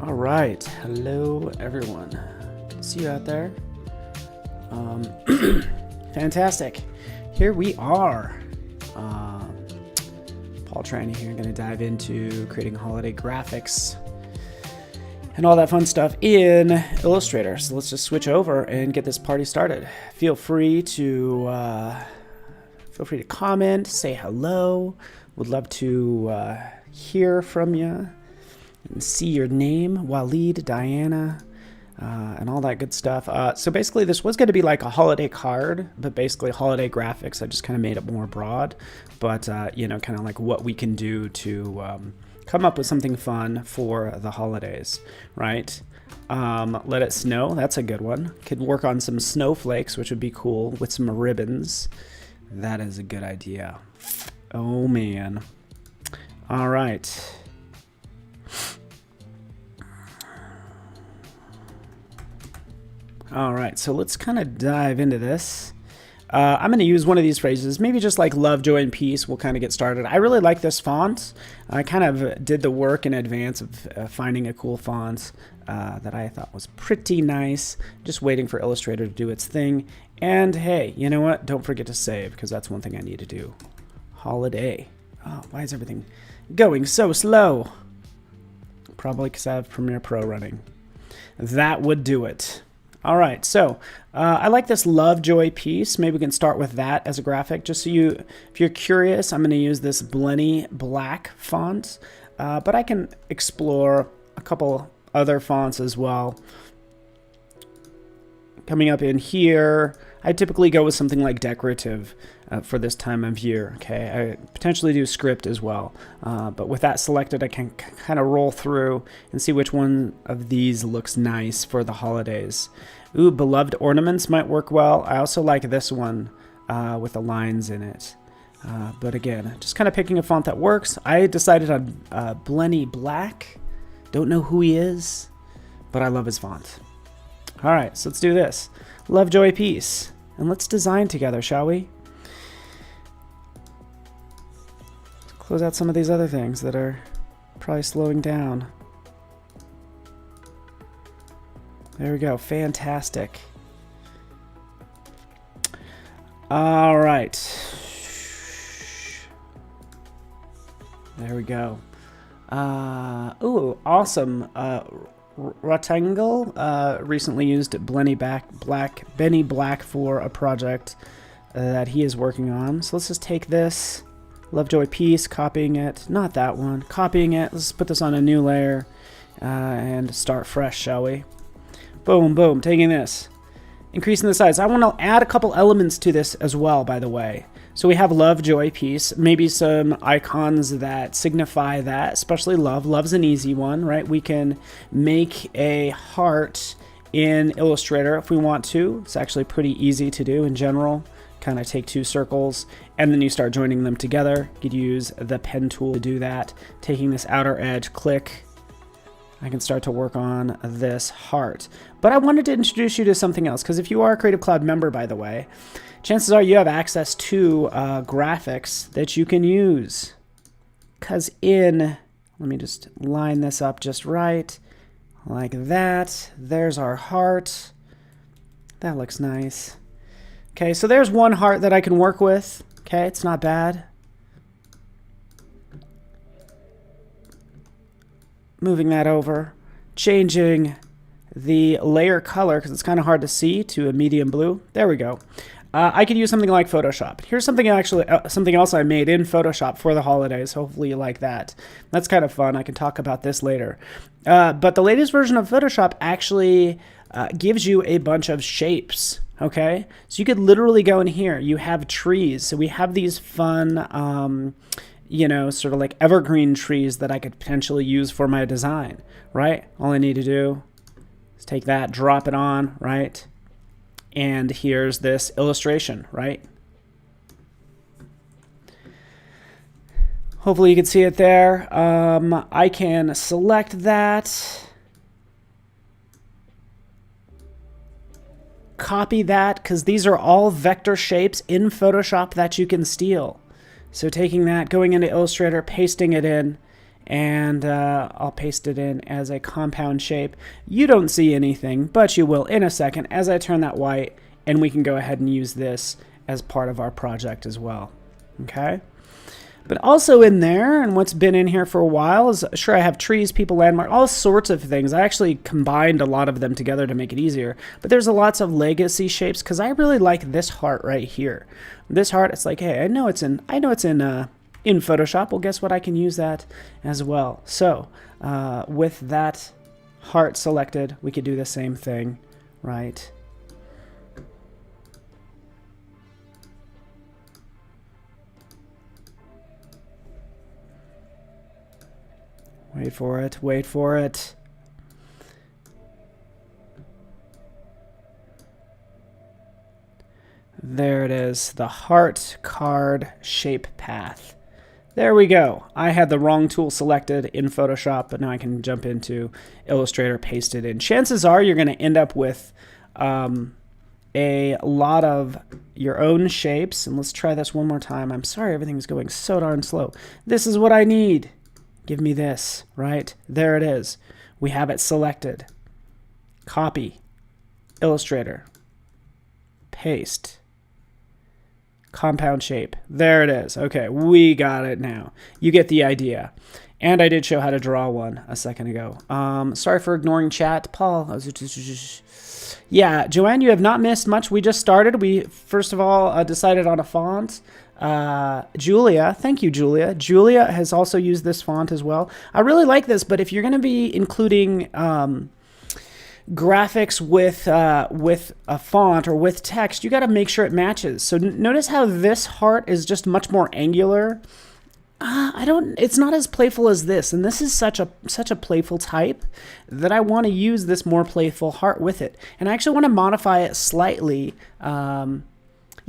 All right, hello everyone. Good to see you out there. Fantastic. Here we are. Paul Traney here. Going to dive into creating holiday graphics and all that fun stuff in Illustrator. So let's just switch over and get this party started. Feel free to comment, say hello. Would love to hear from you and see your name, Waleed, Diana, and all that good stuff. So basically this was going to be like a holiday card, but basically holiday graphics. I just kind of made it more broad, but you know, kind of like what we can do to come up with something fun for the holidays, right? Let it snow. That's a good one. Could work on some snowflakes, which would be cool, with some ribbons. That is a good idea. Oh man. All right. All right, so let's kind of dive into this. I'm going to use one of these phrases, maybe just like love, joy, and peace. We'll kind of get started. I really like this font. I kind of did the work in advance of finding a cool font that I thought was pretty nice. Just waiting for Illustrator to do its thing. And hey, you know what? Don't forget to save, because that's one thing I need to do. Holiday. Oh, why is everything going so slow? Probably because I have Premiere Pro running. That would do it. All right, so I like this love, joy, peace. Maybe we can start with that as a graphic. Just so if you're curious, I'm going to use this Blenny Black font, but I can explore a couple other fonts as well. Coming up in here, I typically go with something like decorative for this time of year. Okay, I potentially do script as well, but with that selected, I can kind of roll through and see which one of these looks nice for the holidays. Ooh, beloved ornaments might work well. I also like this one with the lines in it. But again, just kind of picking a font that works. I decided on Blenny Black. Don't know who he is, but I love his font. All right, so let's do this. Love, joy, peace. And let's design together, shall we? Let's close out some of these other things that are probably slowing down. There we go. Fantastic. All right. There we go. Ooh, awesome. Rectangle recently used Benny Black for a project that he is working on. So let's just take this love, joy, peace, copying it. Not that one. Copying it. Let's put this on a new layer and start fresh, shall we? Boom, boom. Taking this. Increasing the size. I want to add a couple elements to this as well, by the way. So we have love, joy, peace, maybe some icons that signify that, especially love. Love's an easy one, right? We can make a heart in Illustrator if we want to. It's actually pretty easy to do in general. Kind of take two circles and then you start joining them together. You could use the pen tool to do that. Taking this outer edge, click. I can start to work on this heart. But I wanted to introduce you to something else, because if you are a Creative Cloud member, by the way, chances are you have access to graphics that you can use. Because let me just line this up just right, like that. There's our heart. That looks nice. Okay, so there's one heart that I can work with. Okay, it's not bad. Moving that over, changing the layer color, because it's kind of hard to see, to a medium blue. There we go. I could use something like Photoshop. Here's something something else I made in Photoshop for the holidays. Hopefully you like that. That's kind of fun. I can talk about this later. But the latest version of Photoshop actually gives you a bunch of shapes. Okay, so you could literally go in here. You have trees. So we have these fun, you know, sort of like evergreen trees that I could potentially use for my design, right? All I need to do is take that, drop it on, right? And here's this illustration, right? Hopefully you can see it there. I can select that, copy that, because these are all vector shapes in Photoshop that you can steal. So taking that, going into Illustrator, pasting it in, and I'll paste it in as a compound shape. You don't see anything, but you will in a second as I turn that white, and we can go ahead and use this as part of our project as well. Okay? But also in there, and what's been in here for a while, is sure I have trees, people, landmark, all sorts of things. I actually combined a lot of them together to make it easier. But there's lots of legacy shapes because I really like this heart right here. This heart, it's like, hey, I know it's in Photoshop. Well, guess what? I can use that as well. So with that heart selected, we could do the same thing, right? Wait for it, wait for it. There it is, the heart card shape path. There we go. I had the wrong tool selected in Photoshop, but now I can jump into Illustrator, paste it in. Chances are you're going to end up with a lot of your own shapes. And let's try this one more time. I'm sorry everything's going so darn slow. This is what I need. Give me this, right? There it is. We have it selected. Copy. Illustrator. Paste. Compound shape. There it is. Okay, we got it now. You get the idea. And I did show how to draw one a second ago. Sorry for ignoring chat. Paul. Yeah, Joanne, you have not missed much. We just started. We, first of all, decided on a font. Julia, thank you, Julia. Julia has also used this font as well. I really like this, but if you're going to be including graphics with a font or with text, you got to make sure it matches. So notice how this heart is just much more angular. It's not as playful as this, and this is such a playful type that I want to use this more playful heart with it. And I actually want to modify it slightly.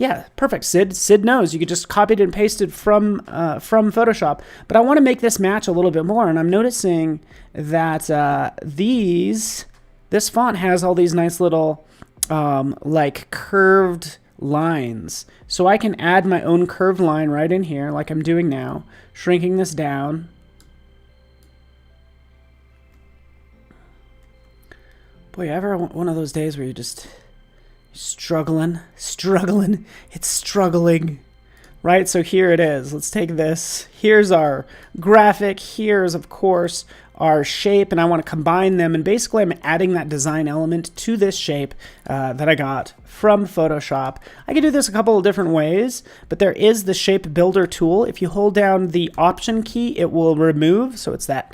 Yeah, perfect. Sid knows. You could just copy it and paste it from Photoshop. But I want to make this match a little bit more, and I'm noticing that this font has all these nice little like curved lines. So I can add my own curved line right in here, like I'm doing now, shrinking this down. Boy, ever one of those days where you just struggling, it's struggling, right? So here it is. Let's take this. Here's our graphic. Here's, of course, our shape, and I want to combine them, and basically I'm adding that design element to this shape that I got from Photoshop. I can do this a couple of different ways, but there is the shape builder tool. If you hold down the option key, it will remove, so it's that,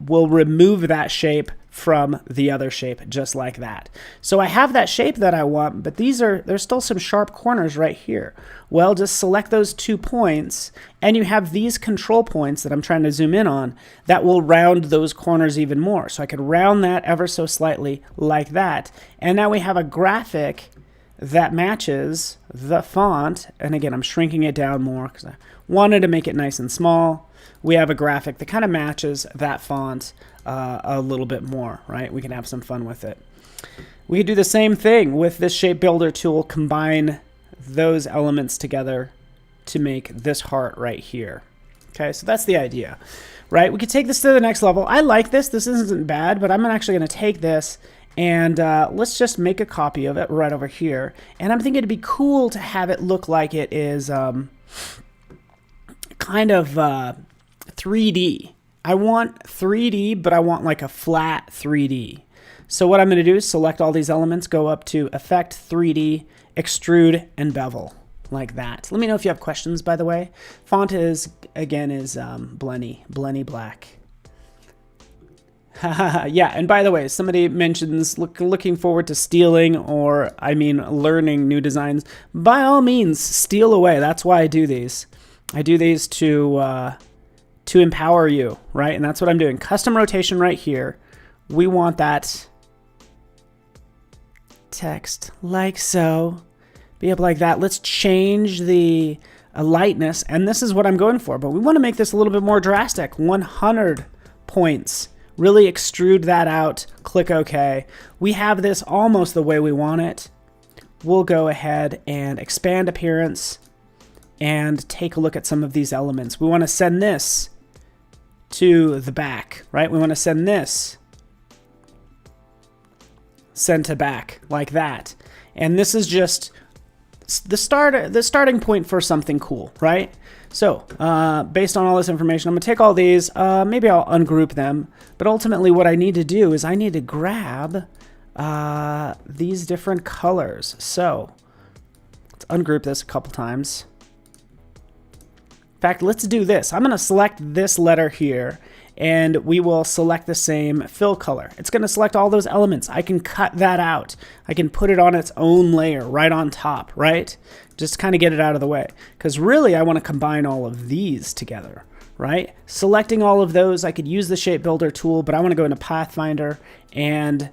will remove that shape from the other shape, just like that. So I have that shape that I want, but there's still some sharp corners right here. Well, just select those 2 points, and you have these control points that I'm trying to zoom in on that will round those corners even more. So I could round that ever so slightly like that. And now we have a graphic that matches the font. And again, I'm shrinking it down more because I wanted to make it nice and small. We have a graphic that kind of matches that font a little bit more, right? We can have some fun with it. We could do the same thing with this shape builder tool, combine those elements together to make this heart right here. Okay, so that's the idea, right? We could take this to the next level. I like this. This isn't bad, but I'm actually going to take this and let's just make a copy of it right over here. And I'm thinking it'd be cool to have it look like it is kind of 3D. I want 3D, but I want like a flat 3D. So what I'm going to do is select all these elements, go up to Effect, 3D, Extrude, and Bevel, like that. Let me know if you have questions, by the way. Font is, again, is Blenny Black. Yeah, and by the way, somebody mentions looking forward to stealing, or I mean learning new designs. By all means, steal away. That's why I do these. I do these to empower you, right? And that's what I'm doing. Custom rotation right here. We want that text like so. Be up like that. Let's change the lightness, and this is what I'm going for. But we want to make this a little bit more drastic. 100 points. Really extrude that out. Click OK. We have this almost the way we want it. We'll go ahead and expand appearance and take a look at some of these elements. We want to send this to the back, right? We want to send this send to back like that. And this is just the starting point for something cool, right? So based on all this information, I'm gonna take all these, maybe I'll ungroup them, but ultimately what I need to do is I need to grab these different colors. So let's ungroup this a couple times. In fact, let's do this. I'm gonna select this letter here, and we will select the same fill color. It's going to select all those elements. I can cut that out. I can put it on its own layer right on top, right? Just kind of get it out of the way. Because really, I want to combine all of these together, right? Selecting all of those, I could use the Shape Builder tool, but I want to go into Pathfinder and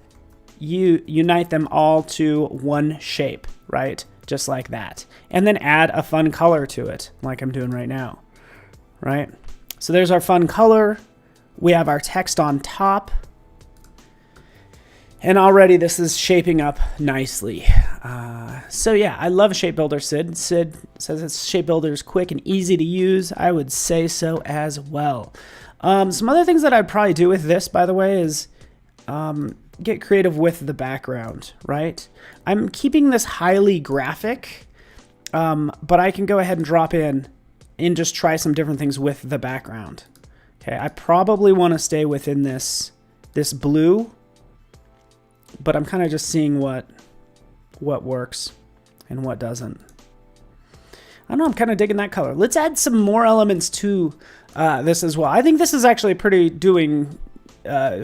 unite them all to one shape, right? Just like that. And then add a fun color to it, like I'm doing right now, right? So there's our fun color. We have our text on top, and already this is shaping up nicely. So yeah, I love Shape Builder. Sid says it's Shape Builder is quick and easy to use. I would say so as well. Some other things that I'd probably do with this, by the way, is get creative with the background, right? I'm keeping this highly graphic, but I can go ahead and drop in and just try some different things with the background. Okay, I probably want to stay within this blue, but I'm kind of just seeing what works and what doesn't. I don't know, I'm kind of digging that color. Let's add some more elements to this as well. I think this is actually doing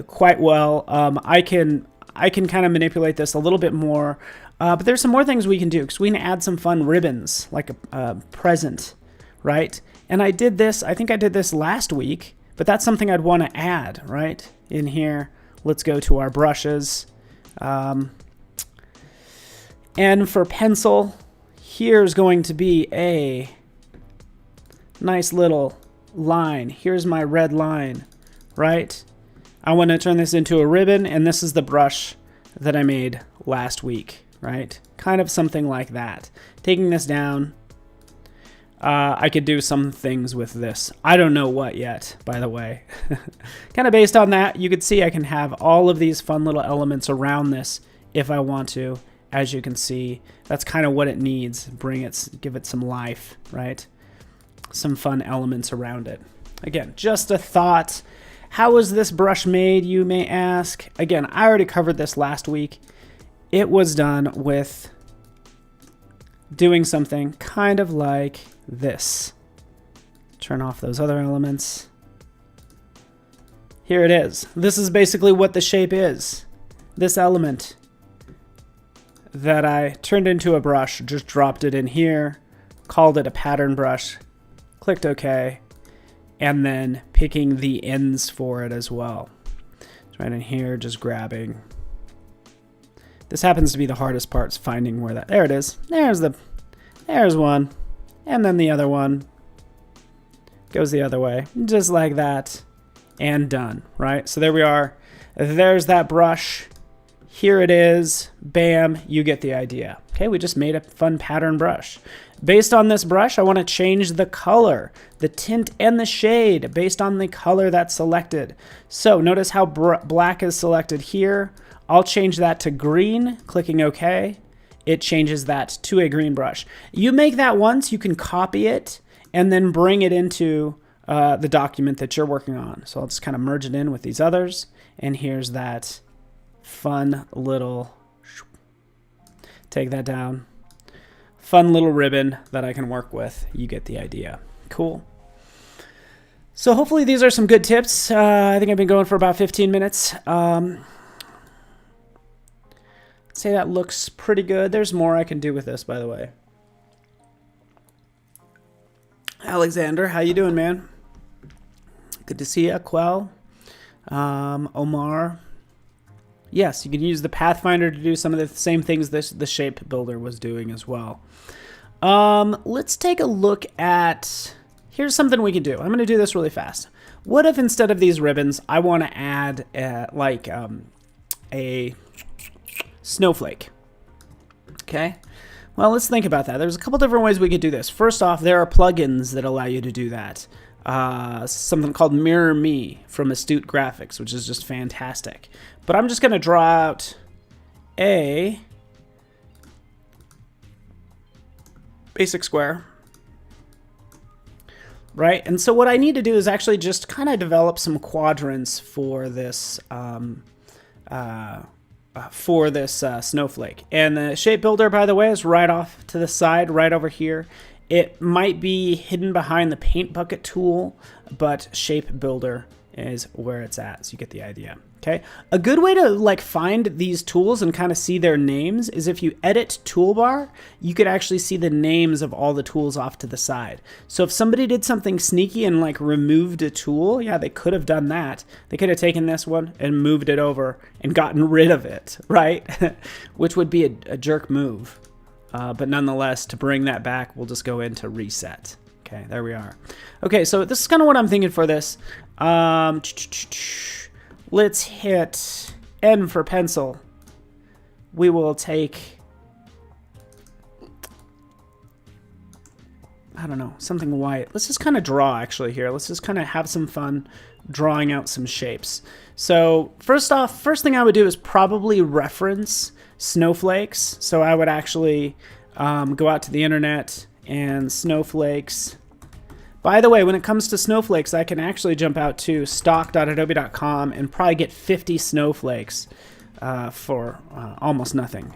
quite well. I can kind of manipulate this a little bit more, but there's some more things we can do, because we can add some fun ribbons, like a present, right? And I think I did this last week. But that's something I'd want to add, right? In here, let's go to our brushes. And for pencil, here's going to be a nice little line. Here's my red line, right? I want to turn this into a ribbon, and this is the brush that I made last week, right? Kind of something like that. Taking this down. I could do some things with this. I don't know what yet, by the way. Kind of based on that, you could see I can have all of these fun little elements around this if I want to. As you can see, that's kind of what it needs. Give it some life, right? Some fun elements around it. Again, just a thought. How was this brush made, you may ask? Again, I already covered this last week. It was done with doing something kind of like this. Turn off those other elements. Here it is. This is basically what the shape is. This element that I turned into a brush, just dropped it in here, called it a pattern brush, clicked OK, and then picking the ends for it as well. It's right in here, just grabbing. This happens to be the hardest part, is finding where there it is. There's one. And then the other one goes the other way, just like that, and done, right? So there we are. There's that brush. Here it is. Bam, you get the idea. Okay, we just made a fun pattern brush. Based on this brush, I want to change the color, the tint and the shade based on the color that's selected. So notice how black is selected here. I'll change that to green, clicking OK. It changes that to a green brush. You make that once, you can copy it and then bring it into the document that you're working on. So I'll just kind of merge it in with these others. And here's that fun little, take that down, fun little ribbon that I can work with. You get the idea. Cool. So hopefully these are some good tips. I think I've been going for about 15 minutes. Say that looks pretty good. There's more I can do with this, by the way. Alexander, how you doing, man? Good to see you. Quell, Omar. Yes, you can use the Pathfinder to do some of the same things the Shape Builder was doing as well. Let's take a look at. Here's something we can do. I'm going to do this really fast. What if instead of these ribbons, I want to add a snowflake? Okay, well, let's think about that. There's a couple different ways we could do this. First off, there are plugins that allow you to do that. something called Mirror Me from Astute Graphics, which is just fantastic. But I'm just going to draw out a basic square. Right, and so what I need to do is actually just kind of develop some quadrants for this snowflake. And the shape builder, by the way, is right off to the side, right over here. It might be hidden behind the paint bucket tool, but shape builder is where it's at, so you get the idea. Okay, a good way to like find these tools and kind of see their names is if you edit toolbar, you could actually see the names of all the tools off to the side. So if somebody did something sneaky and like removed a tool, yeah, they could have done that. They could have taken this one and moved it over and gotten rid of it, right? Which would be a jerk move. But nonetheless, to bring that back, we'll just go into reset. Okay, there we are. Okay, so this is kind of what I'm thinking for this. Let's hit N for pencil. We will take, I don't know, something white. Let's just kind of draw actually here. Let's just kind of have some fun drawing out some shapes. So first off, first thing I would do is probably reference snowflakes. So I would actually go out to the internet and snowflakes. By the way, when it comes to snowflakes, I can actually jump out to stock.adobe.com and probably get 50 snowflakes for almost nothing.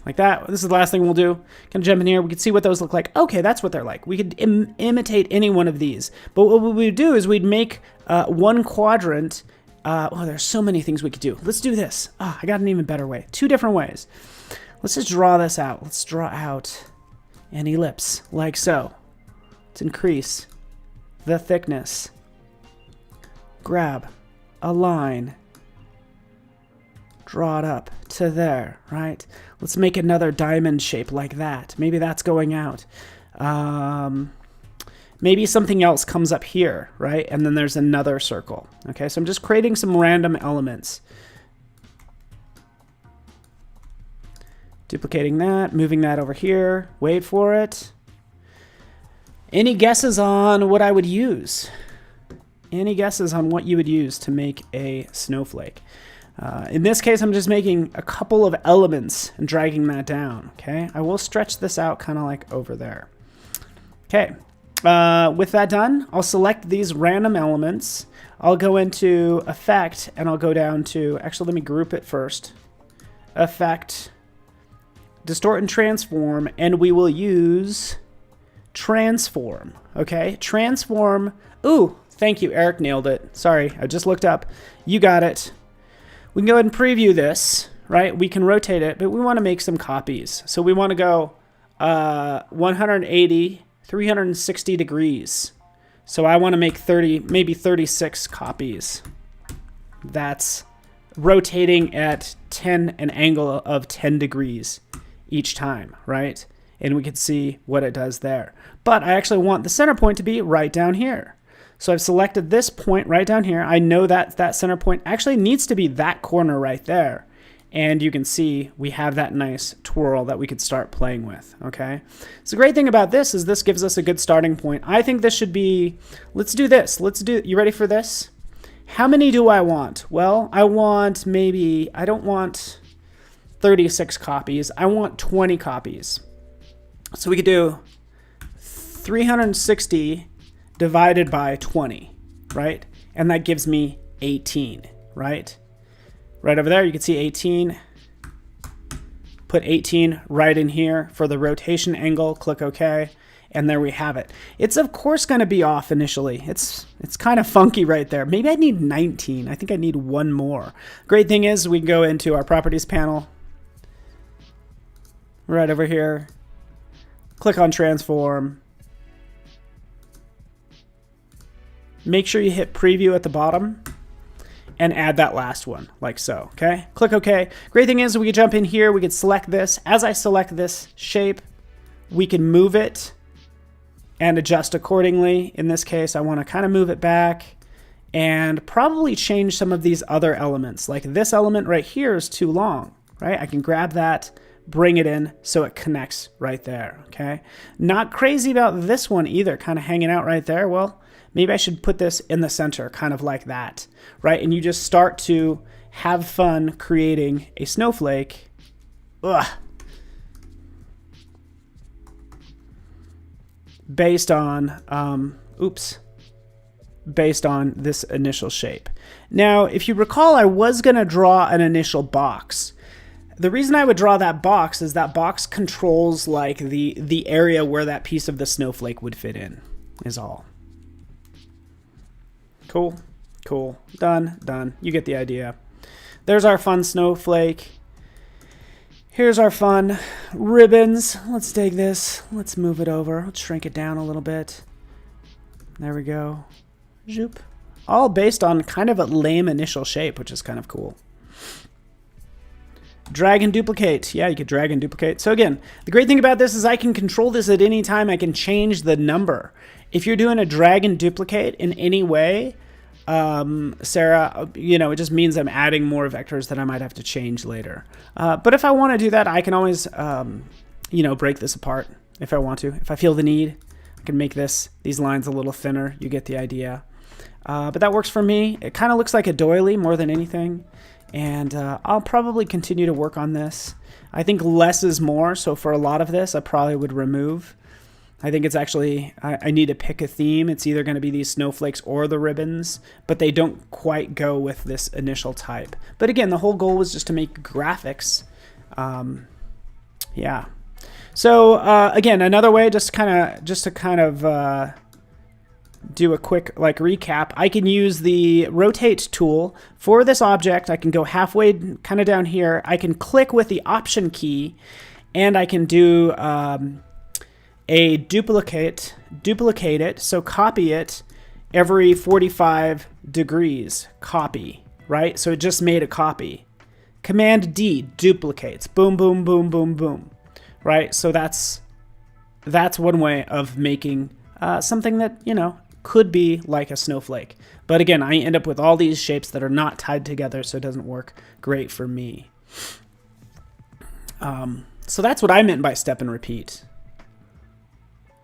Like that. This is the last thing we'll do. Can jump in here. We can see what those look like. Okay, that's what they're like. We could imitate any one of these. But what we would do is we'd make one quadrant. Oh, there's so many things we could do. Let's do this. I got an even better way. 2 different ways. Let's just draw this out. Let's draw out an ellipse like so. Let's increase the thickness. Grab a line. Draw it up to there, right? Let's make another diamond shape like that. Maybe that's going out. Maybe something else comes up here, right? And then there's another circle. Okay, so I'm just creating some random elements. Duplicating that, moving that over here. Wait for it. Any guesses on what I would use? Any guesses on what you would use to make a snowflake? In this case, I'm just making a couple of elements and dragging that down, okay? I will stretch this out kind of like over there. Okay, with that done, I'll select these random elements. I'll go into Effect, and I'll go down to, actually, let me group it first. Effect, Distort and Transform, and we will use Transform, okay? Transform, ooh, thank you, Eric nailed it. Sorry, I just looked up. You got it. We can go ahead and preview this, right? We can rotate it, but we want to make some copies. So we want to go 180, 360 degrees. So I want to make 30, maybe 36 copies. That's rotating at an angle of 10 degrees each time, right? And we can see what it does there. But I actually want the center point to be right down here. So I've selected this point right down here. I know that that center point actually needs to be that corner right there. And you can see we have that nice twirl that we could start playing with, okay? So the great thing about this is this gives us a good starting point. I think this should be, let's do this. You ready for this? How many do I want? Well, I want maybe, I don't want 36 copies. I want 20 copies. So we could do 360 divided by 20, right? And that gives me 18, right? Right over there, you can see 18. Put 18 right in here for the rotation angle, click OK, and there we have it. It's of course going to be off initially. It's kind of funky right there. Maybe I need 19. I think I need one more. Great thing is we can go into our properties panel, right over here, click on transform. Make sure you hit preview at the bottom and add that last one like so, okay? Click OK. Great thing is we can jump in here, we can select this. As I select this shape, we can move it and adjust accordingly. In this case, I want to kind of move it back and probably change some of these other elements. Like this element right here is too long, right? I can grab that, bring it in so it connects right there, okay? Not crazy about this one either, kind of hanging out right there. Well, maybe I should put this in the center, kind of like that, right? And you just start to have fun creating a snowflake. Ugh. Based on, based on this initial shape. Now, if you recall, I was going to draw an initial box. The reason I would draw that box is that box controls like the area where that piece of the snowflake would fit in, is all. Cool, cool, done, done. You get the idea. There's our fun snowflake. Here's our fun ribbons. Let's take this. Let's move it over. Let's shrink it down a little bit. There we go. Zoop. All based on kind of a lame initial shape, which is kind of cool. Drag and duplicate. Yeah, you could drag and duplicate. So again, the great thing about this is I can control this at any time. I can change the number. If you're doing a drag and duplicate in any way, Sarah, you know, it just means I'm adding more vectors that I might have to change later. But if I want to do that, I can always, you know, break this apart if I want to. If I feel the need, I can make these lines a little thinner. You get the idea. But that works for me. It kind of looks like a doily more than anything. And I'll probably continue to work on this. I think less is more. So for a lot of this, I probably would remove. I think it's actually, I need to pick a theme. It's either going to be these snowflakes or the ribbons, but they don't quite go with this initial type. But again, the whole goal was just to make graphics. Yeah. So again, another way, just to kind of do a quick like recap, I can use the rotate tool for this object. I can go halfway kind of down here. I can click with the option key, and I can do a duplicate it, so copy it every 45 degrees, copy, right? So it just made a copy. Command D, duplicates, boom, boom, boom, boom, boom, right? So that's one way of making something that, you know, could be like a snowflake. But again, I end up with all these shapes that are not tied together, so it doesn't work great for me. So that's what I meant by step and repeat.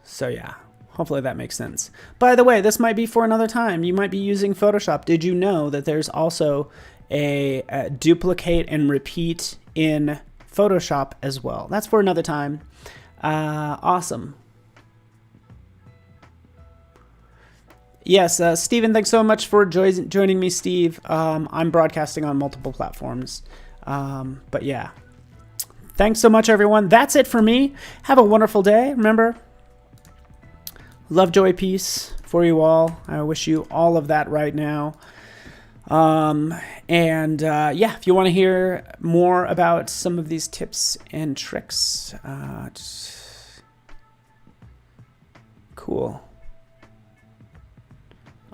So yeah, hopefully that makes sense. By the way, this might be for another time. You might be using Photoshop. Did you know that there's also a duplicate and repeat in Photoshop as well? That's for another time. Awesome. Yes, Steven, thanks so much for joining me, Steve. I'm broadcasting on multiple platforms. But yeah, thanks so much, everyone. That's it for me. Have a wonderful day. Remember, love, joy, peace for you all. I wish you all of that right now. Yeah, if you want to hear more about some of these tips and tricks, cool.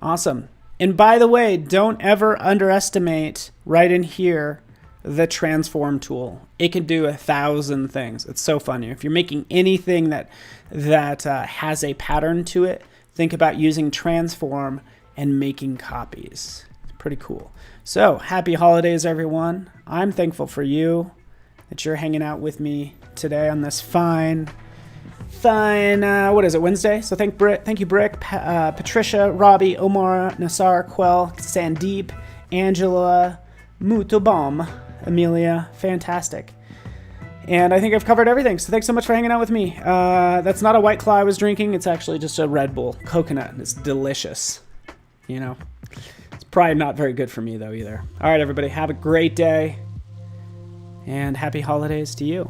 Awesome. And by the way, don't ever underestimate right in here the transform tool. It can do 1,000 things. It's so funny. If you're making anything that has a pattern to it, think about using transform and making copies. It's pretty cool. So happy holidays, everyone. I'm thankful for you that you're hanging out with me today on this fine, what is it, Wednesday? So thank you, Brick, Patricia, Robbie, Omar, Nassar, Quell, Sandeep, Angela, Mutobom, Amelia, fantastic. And I think I've covered everything, so thanks so much for hanging out with me. That's not a White Claw I was drinking, it's actually just a Red Bull, coconut. It's delicious, you know. It's probably not very good for me, though, either. All right, everybody, have a great day, and happy holidays to you.